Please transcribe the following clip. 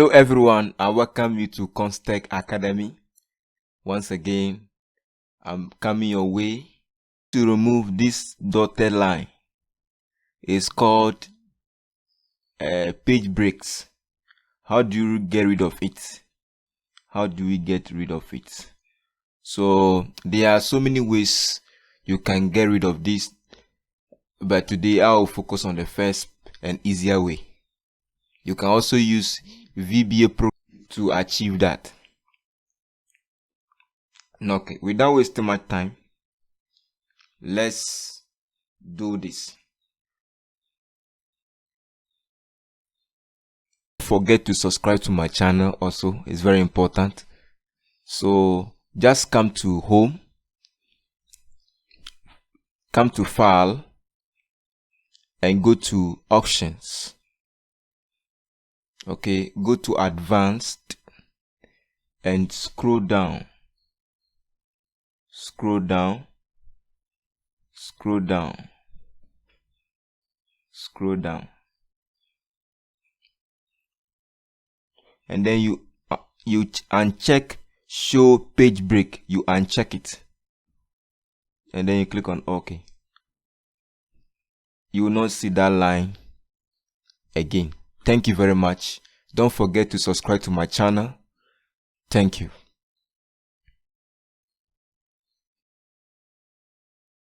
Hello everyone, I welcome you to Constech Academy. Once again, I'm coming your way to remove this dotted line. It's called page breaks. How do you get rid of it? How do we get rid of it? So there are so many ways you can get rid of this, but today I'll focus on the first and easier way. You can also use VBA Pro to achieve that. Okay, without wasting much time, let's do this. Don't forget to subscribe to my channel also, it's very important. So just come to home, come to file, and go to options. Okay, go to advanced and scroll down, scroll down, scroll down, scroll down, and then you uncheck show page break. You uncheck it, and then you click on OK. You will not see that line again. Thank you very much. Don't forget to subscribe to my channel. Thank you.